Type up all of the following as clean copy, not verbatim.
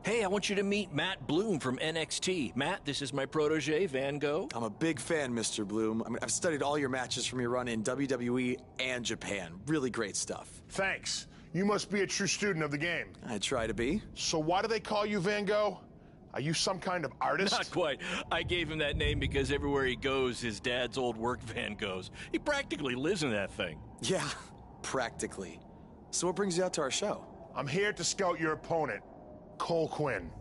Hey, I want you to meet Matt Bloom from NXT. Matt, this is my protege, Van Gogh. I'm a big fan, Mr. Bloom. I've studied all your matches from your run in WWE and Japan. Really great stuff. Thanks. You must be a true student of the game. I try to be. So why do they call you Van Gogh? Are you some kind of artist? Not quite. I gave him that name because everywhere he goes, his dad's old work van goes. He practically lives in that thing. Yeah, practically. So what brings you out to our show? I'm here to scout your opponent, Cole Quinn.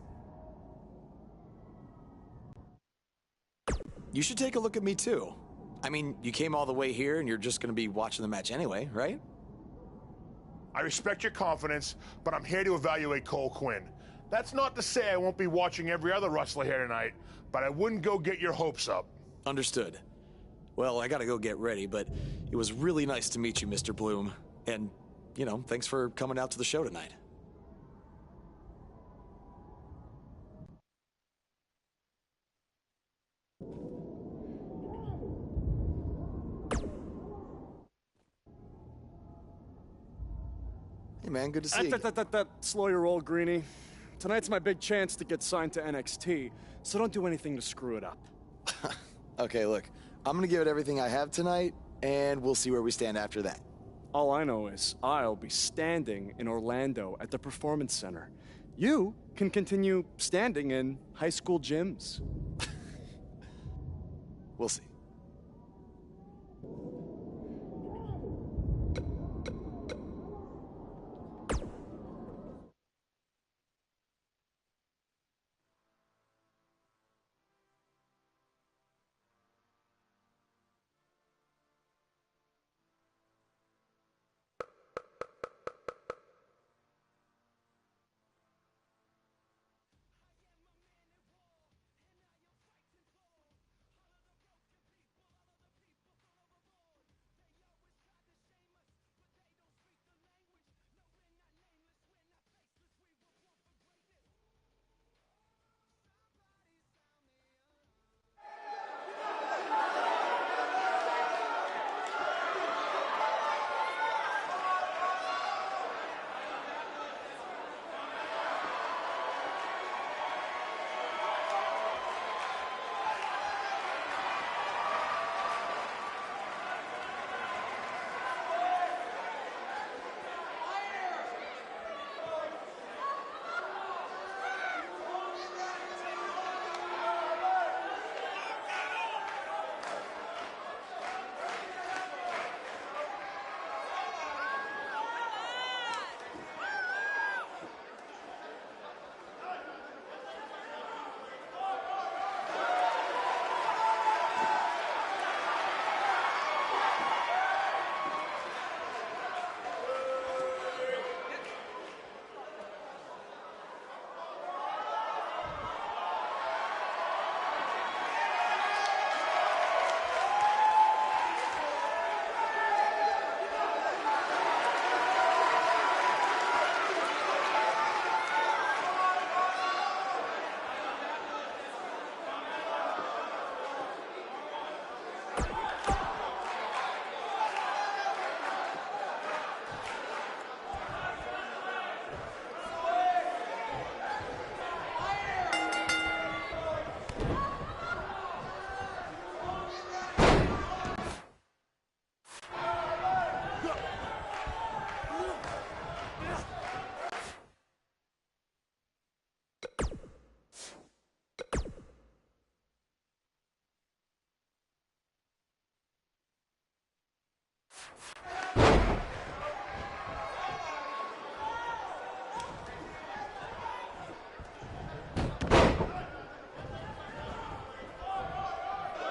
You should take a look at me too. I mean, you came all the way here and you're just gonna be watching the match anyway, right? I respect your confidence, but I'm here to evaluate Cole Quinn. That's not to say I won't be watching every other wrestler here tonight, but I wouldn't go get your hopes up. Understood. Well, I gotta go get ready, but it was really nice to meet you, Mr. Bloom. And, you know, thanks for coming out to the show tonight. Hey, man, good to see you. Slow your roll, Greenie. Tonight's my big chance to get signed to NXT, so don't do anything to screw it up. Okay, look, I'm gonna give it everything I have tonight, and we'll see where we stand after that. All I know is I'll be standing in Orlando at the Performance Center. You can continue standing in high school gyms. We'll see.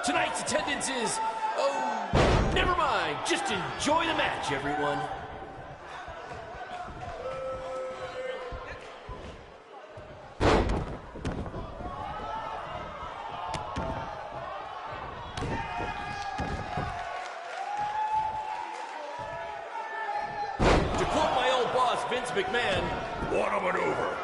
Tonight's attendance is, oh, never mind. Just enjoy the match, everyone. To quote my old boss, Vince McMahon, what a maneuver.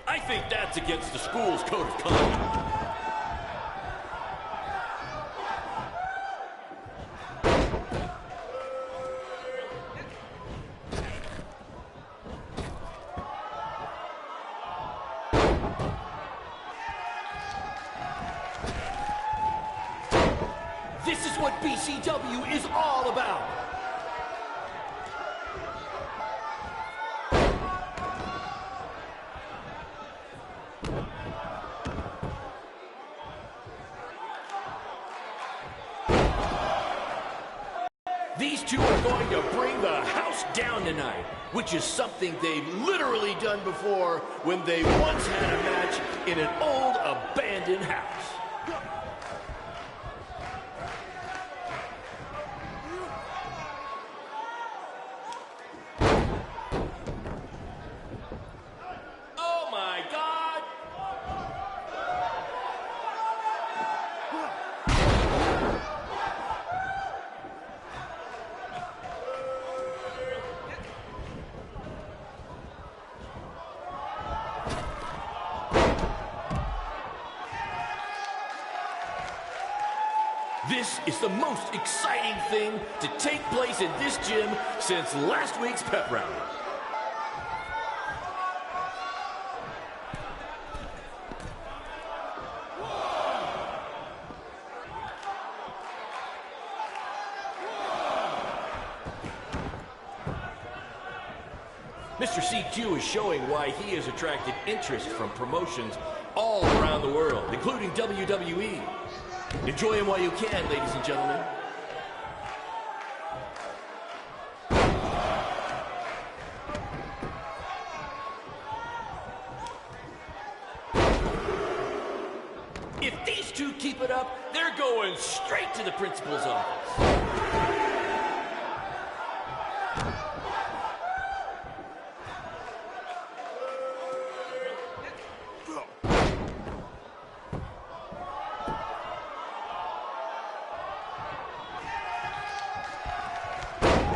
I think that's against the school's code of conduct. This is what BCW is all about. These two are going to bring the house down tonight, which is something they've literally done before when they once had a match in an old abandoned house. Oh my God! This is the most exciting thing to take place in this gym since last week's pep rally. Mr. CQ is showing why he has attracted interest from promotions all around the world, including WWE. Enjoy him while you can, ladies and gentlemen. If these two keep it up, they're going straight to the principal's office.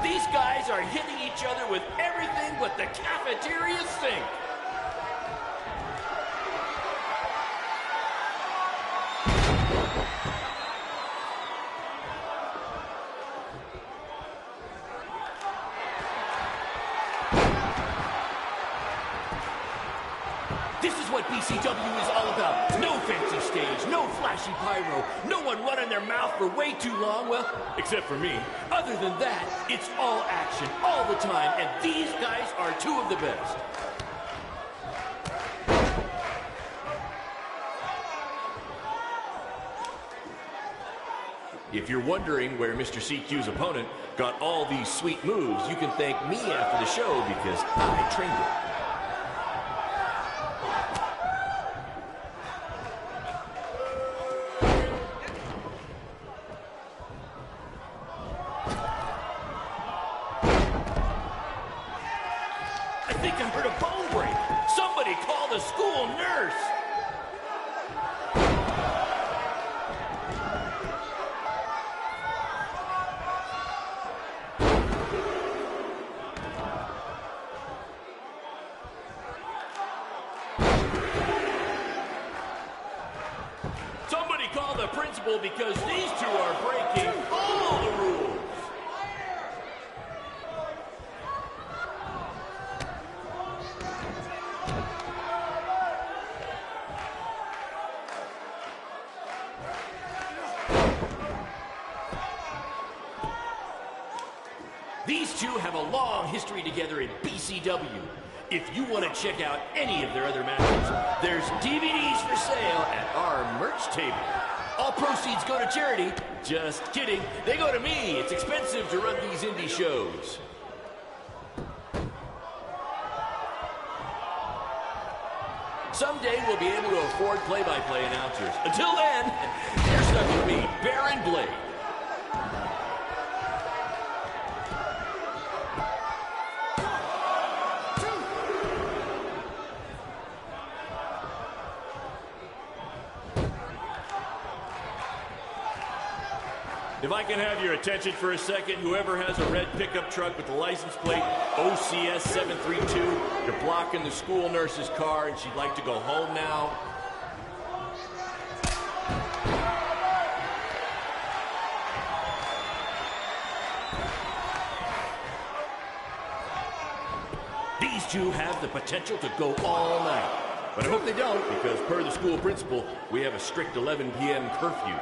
These guys are hitting each other with everything but the cafeteria sink. This is what BCW is all about. No fancy stage, no flashy pyro, no one running their mouth for way too long, well, except for me. Other than that, it's all action, all the time, and these guys are two of the best. If you're wondering where Mr. CQ's opponent got all these sweet moves, you can thank me after the show because I trained it. I think I heard a bone break. Somebody call the school nurse. Somebody call the principal because these two are breaking all the rules. These two have a long history together in BCW. If you want to check out any of their other matches, there's DVDs for sale at our merch table. All proceeds go to charity. Just kidding. They go to me. It's expensive to run these indie shows. Someday we'll be able to afford play-by-play announcers. Until then, you're stuck with me, Baron Blade. If I can have your attention for a second, whoever has a red pickup truck with the license plate OCS 732, you're blocking the school nurse's car and she'd like to go home now. These two have the potential to go all night. But I hope they don't, because per the school principal, we have a strict 11 p.m. curfew.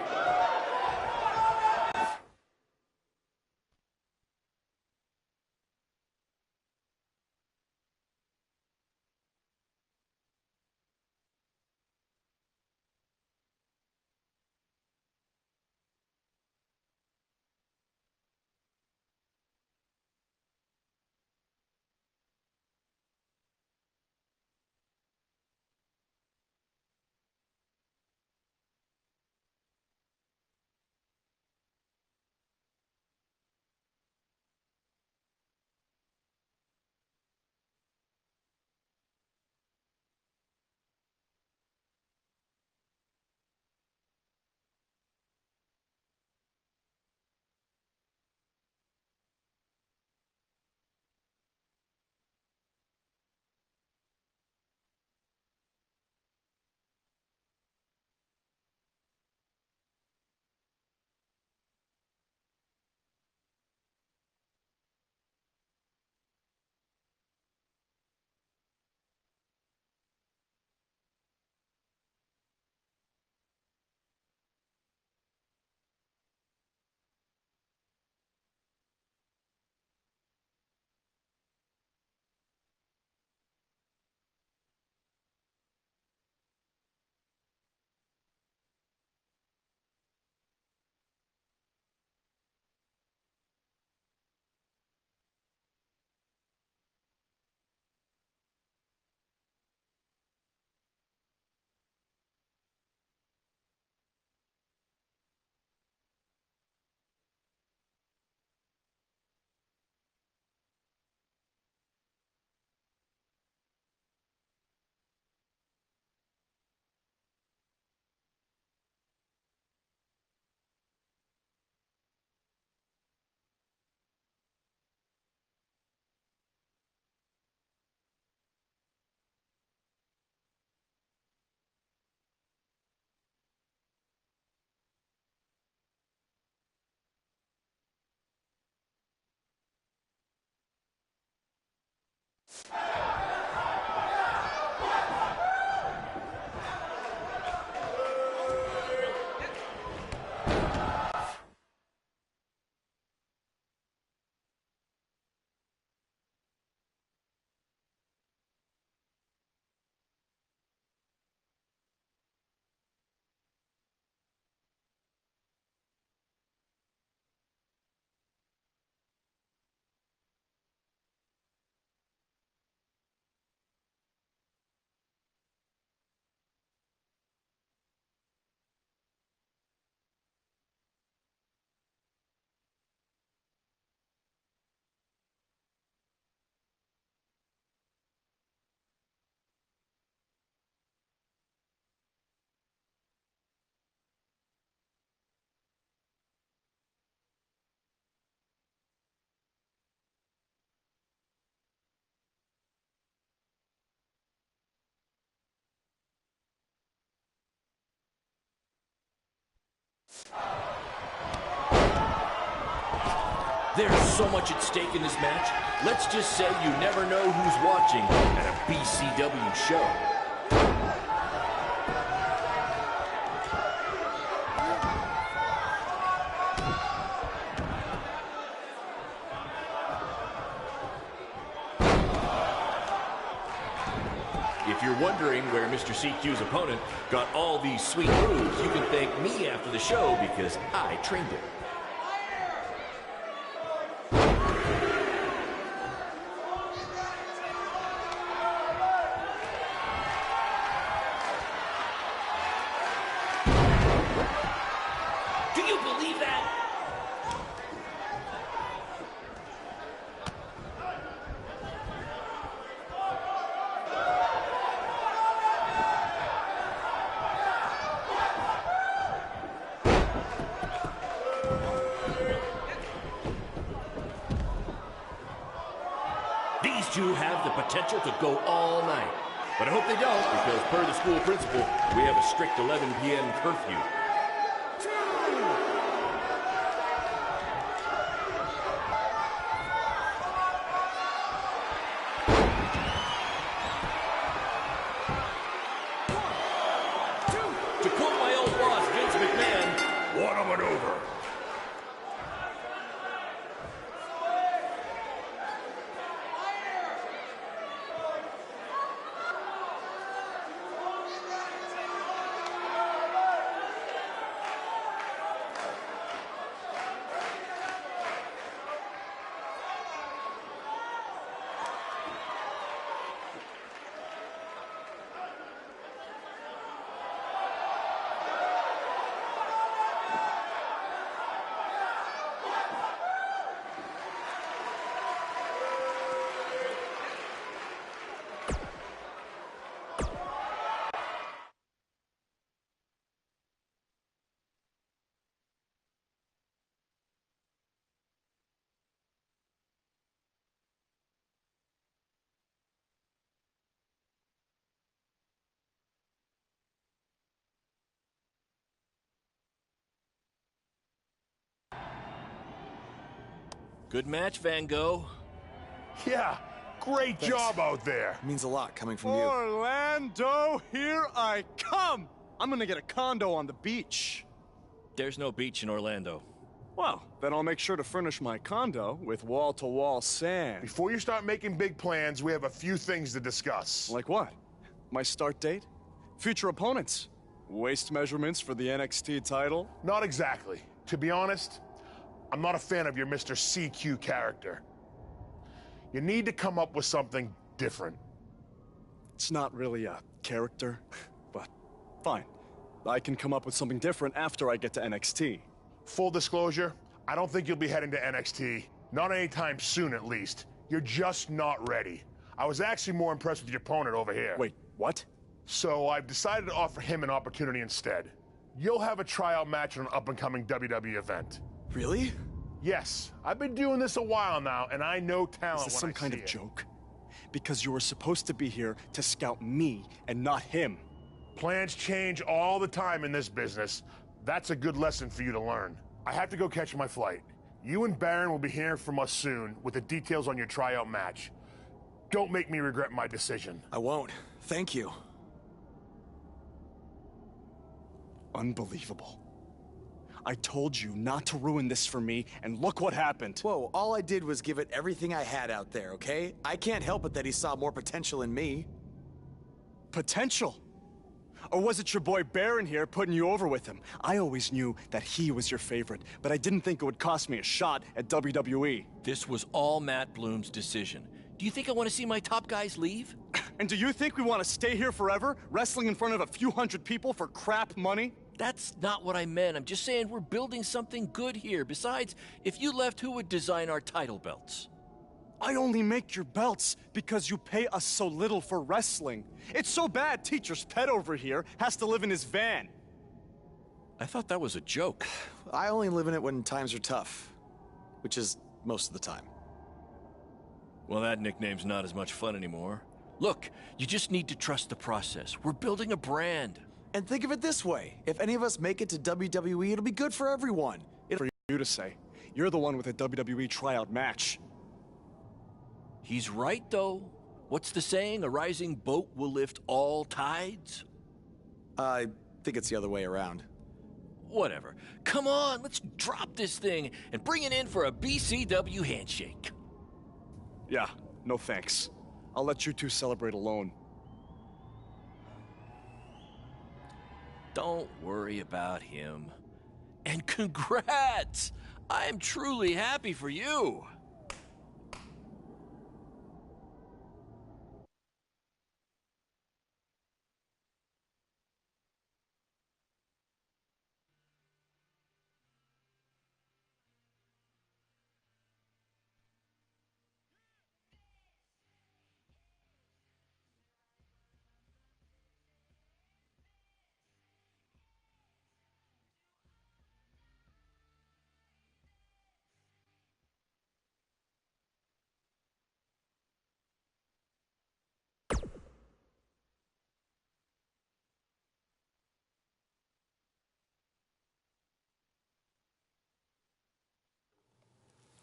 There's so much at stake in this match. Let's just say you never know who's watching at a BCW show. If you're wondering where Mr. CQ's opponent got all these sweet moves, you can thank me after the show because I trained him. Do you believe that? These two have the potential to go all night. But I hope they don't, because per the school principal, we have a strict 11 p.m. curfew. To quote my old boss, Vince McMahon, what a maneuver. Good match, Van Gogh. Yeah, great job out there. It means a lot coming from you. Orlando, here I come! I'm gonna get a condo on the beach. There's no beach in Orlando. Well, then I'll make sure to furnish my condo with wall-to-wall sand. Before you start making big plans, we have a few things to discuss. Like what? My start date? Future opponents? Waist measurements for the NXT title? Not exactly. To be honest, I'm not a fan of your Mr. CQ character. You need to come up with something different. It's not really a character, but fine. I can come up with something different after I get to NXT. Full disclosure, I don't think you'll be heading to NXT. Not anytime soon, at least. You're just not ready. I was actually more impressed with your opponent over here. Wait, what? So I've decided to offer him an opportunity instead. You'll have a tryout match at an up-and-coming WWE event. Really? Yes, I've been doing this a while now, and I know talent Is this when some I kind see of it. joke? Because you were supposed to be here to scout me and not him. Plans change all the time in this business. That's a good lesson for you to learn. I have to go catch my flight. You and Baron will be hearing from us soon with the details on your tryout match. Don't make me regret my decision. I won't. Thank you. Unbelievable. I told you not to ruin this for me, and look what happened. Whoa, all I did was give it everything I had out there, okay? I can't help it that he saw more potential in me. Potential? Or was it your boy Baron here putting you over with him? I always knew that he was your favorite, but I didn't think it would cost me a shot at WWE. This was all Matt Bloom's decision. Do you think I want to see my top guys leave? And do you think we want to stay here forever, wrestling in front of a few hundred people for crap money? That's not what I meant. I'm just saying we're building something good here. Besides, if you left, who would design our title belts? I only make your belts because you pay us so little for wrestling. It's so bad teacher's pet over here has to live in his van. I thought that was a joke. I only live in it when times are tough, which is most of the time. Well, that nickname's not as much fun anymore. Look, you just need to trust the process. We're building a brand. And think of it this way. If any of us make it to WWE, it'll be good for everyone. For you to say. You're the one with a WWE tryout match. He's right, though. What's the saying? A rising boat will lift all tides? I think it's the other way around. Whatever. Come on, let's drop this thing and bring it in for a BCW handshake. Yeah, no thanks. I'll let you two celebrate alone. Don't worry about him. And congrats! I'm truly happy for you.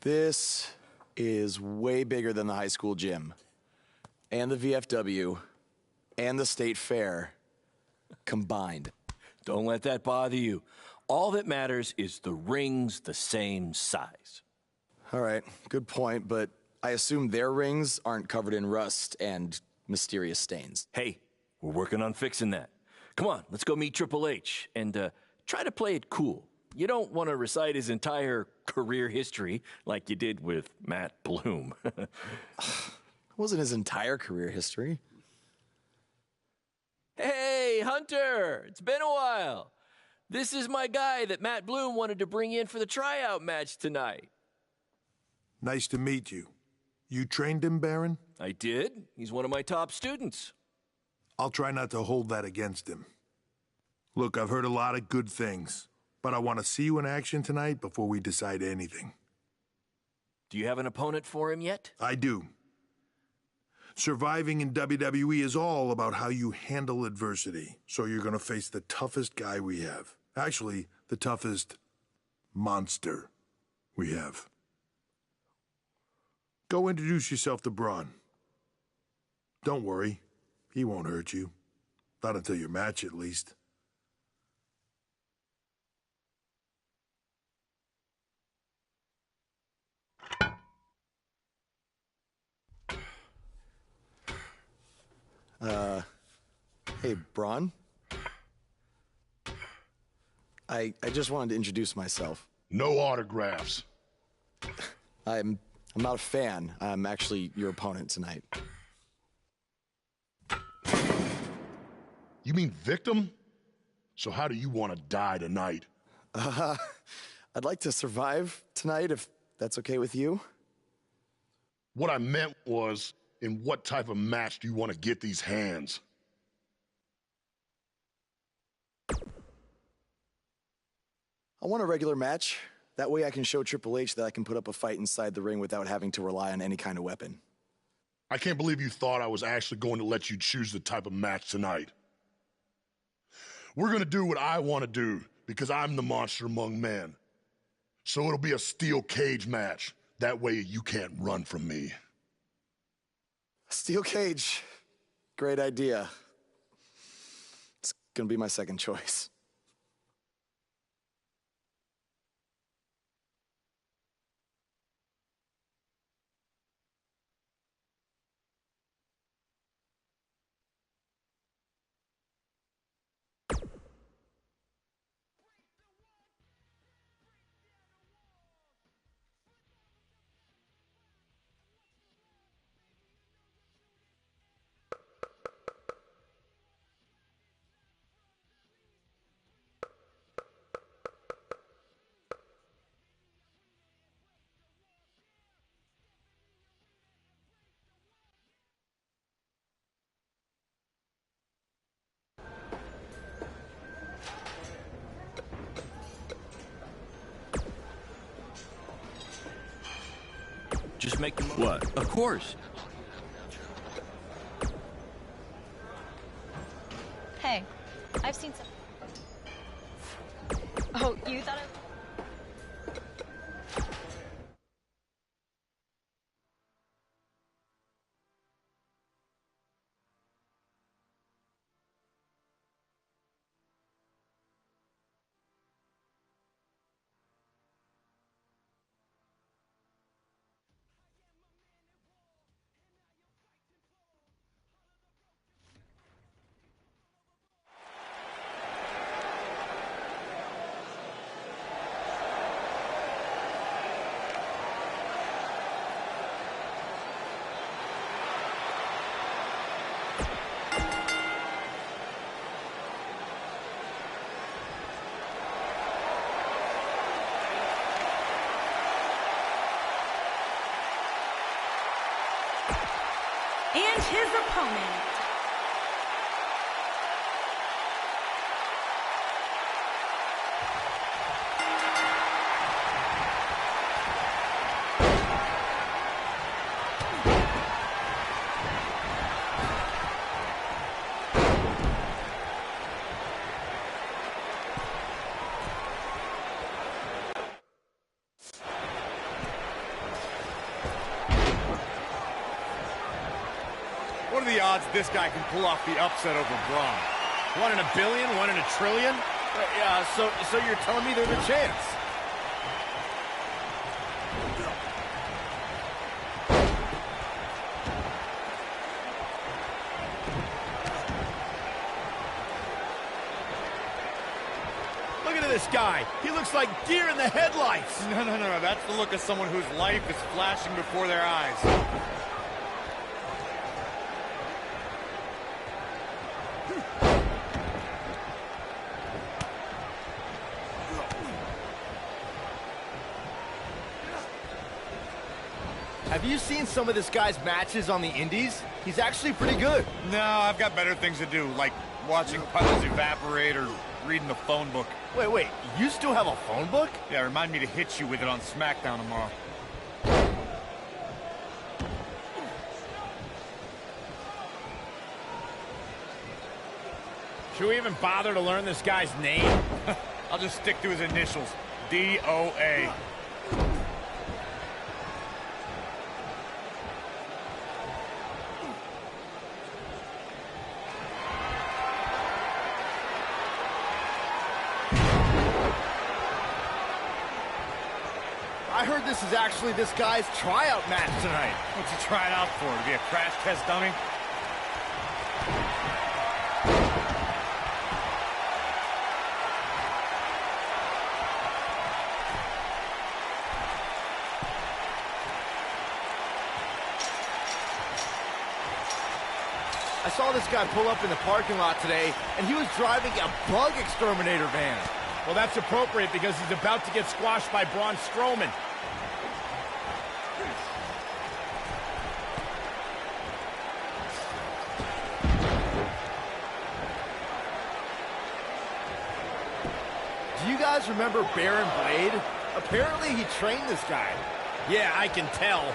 This is way bigger than the high school gym, and the VFW, and the state fair combined. Don't let that bother you. All that matters is the ring's the same size. All right, good point, but I assume their rings aren't covered in rust and mysterious stains. Hey, we're working on fixing that. Come on, let's go meet Triple H and try to play it cool. You don't want to recite his entire career history like you did with Matt Bloom. It wasn't his entire career history. Hey, Hunter! It's been a while. This is my guy that Matt Bloom wanted to bring in for the tryout match tonight. Nice to meet you. You trained him, Baron? I did. He's one of my top students. I'll try not to hold that against him. Look, I've heard a lot of good things, but I want to see you in action tonight before we decide anything. Do you have an opponent for him yet? I do. Surviving in WWE is all about how you handle adversity, so you're going to face the toughest guy we have. Actually, the toughest monster we have. Go introduce yourself to Braun. Don't worry, he won't hurt you. Not until your match, at least. Hey, Braun? I just wanted to introduce myself. No autographs. I'm not a fan. I'm actually your opponent tonight. You mean victim? So how do you want to die tonight? I'd like to survive tonight, if that's okay with you. What I meant was, in what type of match do you want to get these hands? I want a regular match. That way I can show Triple H that I can put up a fight inside the ring without having to rely on any kind of weapon. I can't believe you thought I was actually going to let you choose the type of match tonight. We're going to do what I want to do, because I'm the monster among men. So it'll be a steel cage match. That way you can't run from me. Steel cage. Great idea. It's gonna be my second choice. Just make them... What? Of course. Hey, I've seen some... Oh, you thought I... And his opponent, the odds this guy can pull off the upset over Braun? 1 in a billion, 1 in a trillion? Yeah, so you're telling me there's a chance? Look at this guy. He looks like deer in the headlights. No. That's the look of someone whose life is flashing before their eyes. Have you seen some of this guy's matches on the indies? He's actually pretty good. No, I've got better things to do, like watching puddles evaporate or reading the phone book. Wait, you still have a phone book? Yeah, remind me to hit you with it on SmackDown tomorrow. Should we even bother to learn this guy's name? I'll just stick to his initials, D-O-A. I heard this is actually this guy's tryout match tonight. What's he trying out for? To be a crash test dummy? I saw this guy pull up in the parking lot today, and he was driving a bug exterminator van. Well, that's appropriate because he's about to get squashed by Braun Strowman. Do you guys remember Baron Blade? Apparently he trained this guy. Yeah, I can tell.